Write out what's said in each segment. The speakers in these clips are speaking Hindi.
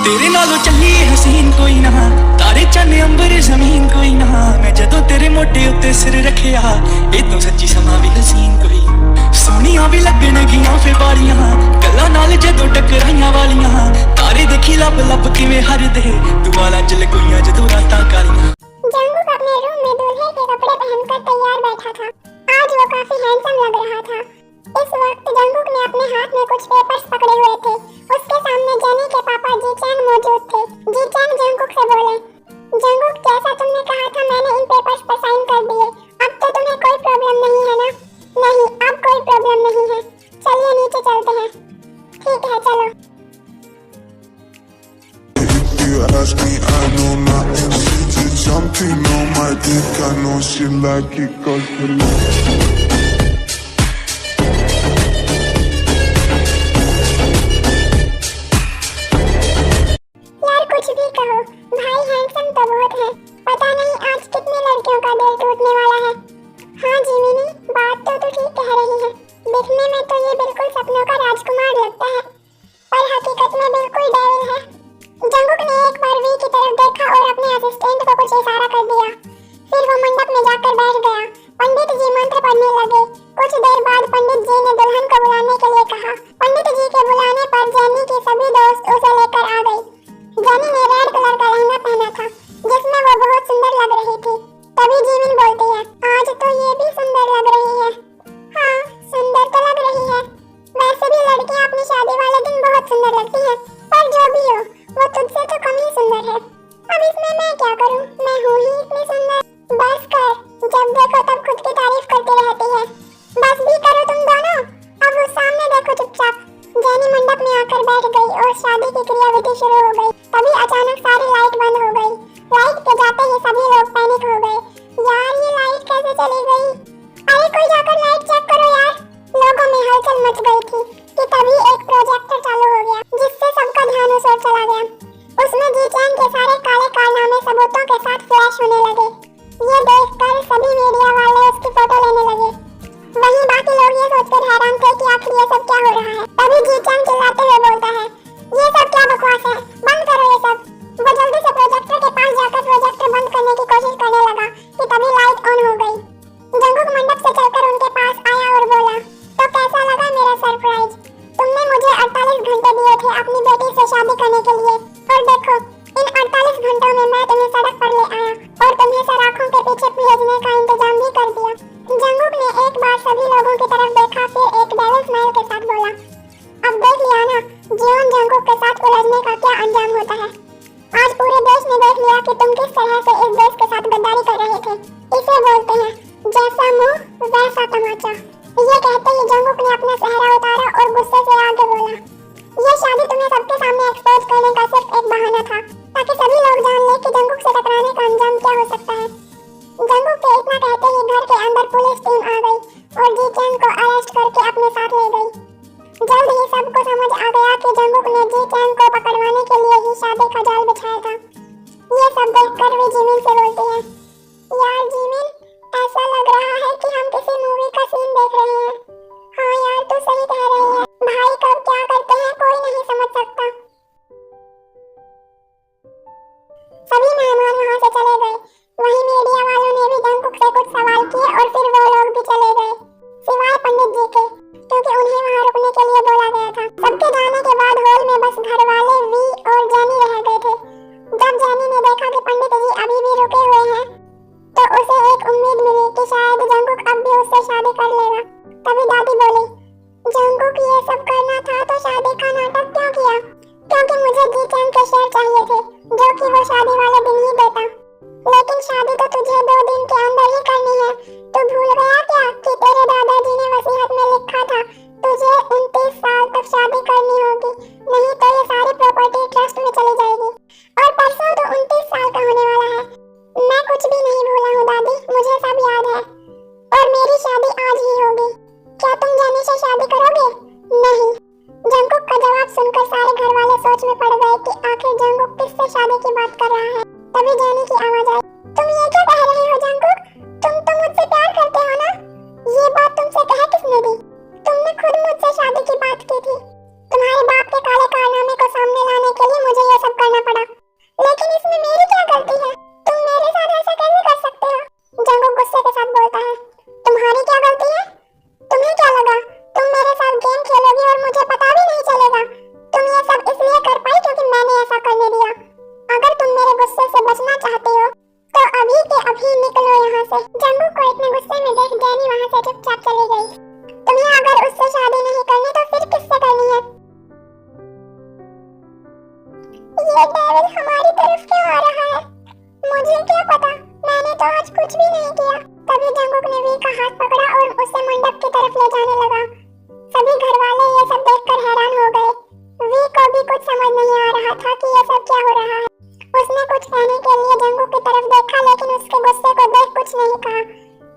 तेरे नालों चली हसीन कोई ना, तारे चन्ने अंबर जमीन कोई ना। मैं जदों तेरे मोटे उत्ते सिर रखिया, ए तू सच्ची समा भी हसीन कोई। सोनिया भी लगणगियां फिर बारियां, गल्लां नाल जदों टकराइयां वालियां। तारे देखी लब लब किवें हरदे, दुआलां च लगोइयां जदों रातां कालियां। जंगूक अपने रूम में दूल्हे के कपड़े पहनकर तैयार बैठा था। आज वो काफी हैंडसम लग रहा था। इस वक्त जंगूक ने अपने हाथ में कुछ पेपर्स पकड़े हुए थे। उसके सामने जेनी के पापा जी चैंग मौजूद थे। जी चैंग जंगूक से बोले, जंगूक जैसा तुमने कहा था मैंने इन पेपर्स पर साइन कर दिए। अब तो तुम्हें कोई प्रॉब्लम नहीं है ना? नहीं, अब कोई प्रॉब्लम नहीं है। चलिए नीचे चलते हैं। ठीक है चलो। Ask me, I know nothing. She just jumping on my dick. I know she like it 'cause the यार कुछ भी कहो, भाई हैंडसम तो बहुत है। पता नहीं आज कितने लड़कियों का दिल टूटने वाला है। हाँ जिमिनी, बात तो तू ठीक कह रही है। दिखने में तो ये बिल्कुल सपनों का राजकुमार लगता है, पर हकीकत में बिल्कुल डेविल है। जंगूक ने एक बार वी की तरफ देखा और अपने असिस्टेंट को कुछ इशारा कर दिया। फिर वो मंडप में जाकर बैठ गया। पंडित जी मंत्र पढ़ने लगे। कुछ देर बाद पंडित जी ने दुल्हन को बुलाने के लिए कहा। पंडित जी के बुलाने पर जेनी की सभी दोस्त उसे लेकर आ गई। जेनी ने रेड कलर का लहंगा पहना था, जिसमें वो बहुत सुंदर लग रही थी। तभी जिमिन बोलती है, आज तो ये भी सुंदर लग रही है। हाँ, सुंदर तो लग रही है। वैसे भी लड़कियां अपनी शादी वाले दिन बहुत सुंदर लगती हैं, पर जो भी हो, वो तुझसे तो कम ही सुंदर है। अब इसमें मैं क्या करूं? मैं हूँ ही इतनी सुंदर। बस कर, जब देखो तब खुद की तारीफ करती रहती है। बस भी करो तुम दोनों। अब उस सामने देखो चुपचाप। जेनी मंडप में आकर बैठ गई और शादी की क्रियाविधि शुरू हो गई। तभी अचानक सारी लाइट बंद हो गई। लाइट के जाते ही सभी लोग पैनिक हो गए। यार ये लाइट कैसे चली गई? अरे कोई जाकर लाइट चेक करो यार। लोगों में हलचल मच गई थी कि तभी एक प्रोजेक्टर चालू हो गया, जिससे सबका ध्यान उस ओर चला गया। उसमें जी चैन के सारे काले कारनामे सबूतों के साथ फ्लैश होने लगे। ये देखकर सभी मीडिया वाले उसकी फोटो लेने लगे। वहीं बाकी लोग ये सोचकर हैरान थे कि आखिर ये सब क्या हो रहा है। तभी जी चैन चिल्लाते हुए बोलता है, ये सब क्या बकवास है, बंद करो ये सब। वो जल्दी से प्रोजेक्टर के पास जाकर प्रोजेक्टर बंद करने की कोशिश करने लगा कि तभी लाइट ऑन हो गई। जंगूक मंडप से चलकर उनके पास आया और बोला, तो कैसा लगा मेरा सरप्राइज? तुमने मुझे 48 घंटे दिए थे अपनी बेटी से शादी करने के लिए, और देखो इन 48 घंटों में मैं तुम्हें सड़क पर ले आया और तुम्हें सराखों के पीछे भेजने का इंतजाम भी कर दिया। जंगूक ने एक बार सभी लोगों की तरफ देखा, फिर एक डेविल स्माइल के साथ बोला, अब देख लिया ना जीवन जंगूक के साथ उलझने का क्या अंजाम होता है। आज पूरे देश ने देख लिया कि तुम किस तरह से इस देश के साथ गद्दारी कर रहे थे। इसे बोलते हैं जैसा मुंह वैसा तमाचा। ये कहते ही जंगूक ने अपना सेहरा उतारा और गुस्से से आगे बोला, ये शादी तुम्हें सबके सामने एक्सपोज करने का सिर्फ एक बहाना था, ताकि सभी लोग जान ले कि जंगूक से टकराने का अंजाम क्या हो सकता है। जंगूक के इतना कहते ही घर के अंदर पुलिस टीम आ गई और जी चैन को अरेस्ट करके अपने साथ ले गई। जल्द ही सबको समझ आ गया कि जंगूक ने जी चैन को पकड़वाने के लिए ही शादी का जाल बिछाया था। ये सब देखकर वे जिमिन से बोलती है, यार जिमिन, ऐसा लग रहा है कि हम किसी मूवी का सीन देख रहे हैं। हाँ यार तू सही कह रही है, भाई कब क्या करते हैं कोई नहीं समझ सकता। सभी मेहमान वहाँ से चले गए। वहीं वहाँ से। जंगकुक को इतने गुस्से में देख जैनी वहाँ से चुपचाप चली गई। तुम्हें अगर उससे शादी नहीं करनी तो फिर किससे करनी है? ये डेविल हमारी तरफ क्यों आ रहा है? मुझे क्या पता, मैंने तो आज कुछ भी नहीं किया। तभी जंगकुक ने वी का हाथ पकड़ा और उसे मंडप की तरफ ले जाने लगा। सभी घर वाले ये सब देखकर हैरान हो गए। वी को भी कुछ समझ नहीं आ रहा था कि ये सब क्या हो रहा है। उसने कुछ कहने के लिए जंगकुक की तरफ देखा, लेकिन उसके गुस्से को देख कुछ नहीं कहा।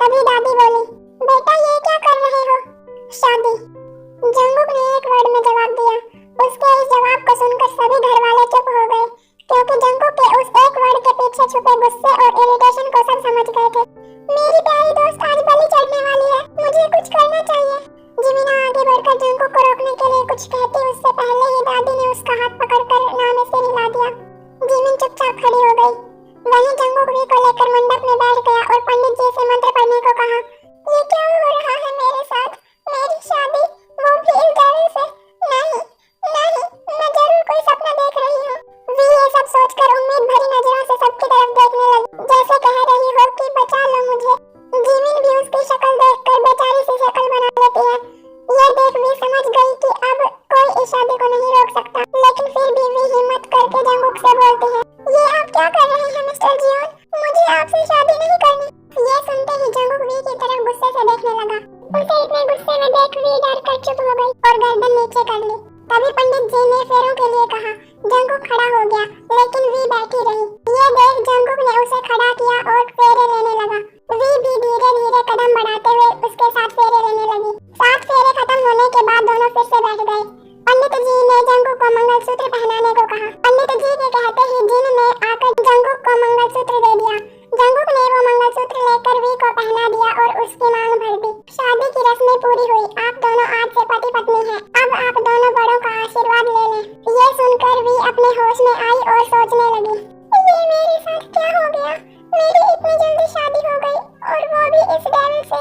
तभी दादी बोली, बेटा ये क्या कर रहे हो? शादी। जंगकुक ने एक वर्ड में जवाब दिया। उसके इस जवाब को सुनकर सभी घर वाले चुप हो गए, क्योंकि जंगकुक के उस एक वर्ड के पीछे छुपे गुस्से और इरिटेशन को सब समझ गए थे। मेरी प्यारी दोस्त आज बलि चढ़ने वाली है, मुझे कुछ करना चाहिए। जिमिना आगे बढ़कर जंगकुक को रोकने के लिए कुछ कहती, उससे पहले ही दादी ने उसका हाथ पकड़कर नाम से हिला दिया। जिमिन चुपचाप खड़ी हो गई। वहीं जंगकुक वी को लेकर मंडप में बैठ गया और पंडित जी से मंत्र पढ़ने को कहा। ये क्या हो रहा है मेरे साथ? मेरी शादी, वो भी इस डेविल से? नहीं नहीं, मैं जरूर कोई सपना देख रही हूँ। वी ये सब सोचकर उम्मीद भरी नजरों से सबकी तरफ देखने लगी, जैसे कह रही हो कि बचा लो मुझे। जिमिन भी उसकी शक्ल देखकर बेचारी सी शक्ल बना लेती है। ये देख वी समझ गई कि अब कोई इस शादी को नहीं रोक सकता, लेकिन फिर भी वी हिम्मत करके जंगकुक से बोलती है, ये आप क्या कर रहे हैं मिस्टर जियोन? मुझे आपसे शादी नहीं करनी। ये सुनते ही जंगकुक वी की तरफ गुस्से से देखने लगा। उसे इतने गुस्से में देख वी डर कर चुप हो गई और गर्दन नीचे कर ली। तभी पंडित जी ने फेरों के लिए कहा। जंगकुक खड़ा हो गया, लेकिन वी बैठी रही। ये देख जंगकुक ने उसे खड़ा किया और फेरे लेने लगा। वी भी धीरे धीरे कदम बढ़ाते हुए उसके साथ फेरे लेने लगी। 7 फेरे खत्म होने के बाद दोनों फिर से बैठ गए। पंडित जी ने जंगकुक को मंगलसूत्र पहनाने को कहा। पंडित जी के कहते ही जिन ने आकर जंगकुक को मंगलसूत्र दे दिया। जंगकुक ने वो मंगलसूत्र लेकर वी को पहना दिया और उसकी मांग भर दी। शादी की रस्में पूरी हुई। आप दोनों आज से पति पत्नी हैं। अब आप दोनों बड़ों का आशीर्वाद ले लें। ये सुनकर वी अपने होश में आई और सोचने लगी, ये मेरे साथ क्या हो गया? मेरी इतनी जल्दी शादी हो गई और वो भी इस डेविल से।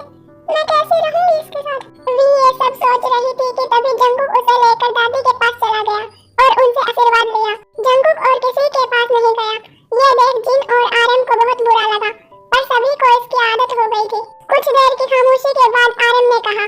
मैं कैसे रहूंगी इसके साथ? वी ये सब सोच रही थी कि तभी जंगकुक उसे लेकर दादी के पास चला गया और उनसे आशीर्वाद लिया। जंगकुक और किसी के पास नहीं गया। ये देख जिन और आरएम को बहुत बुरा लगा, पर सभी को इसकी आदत हो गई थी। कुछ देर की खामोशी के बाद आरएम ने कहा,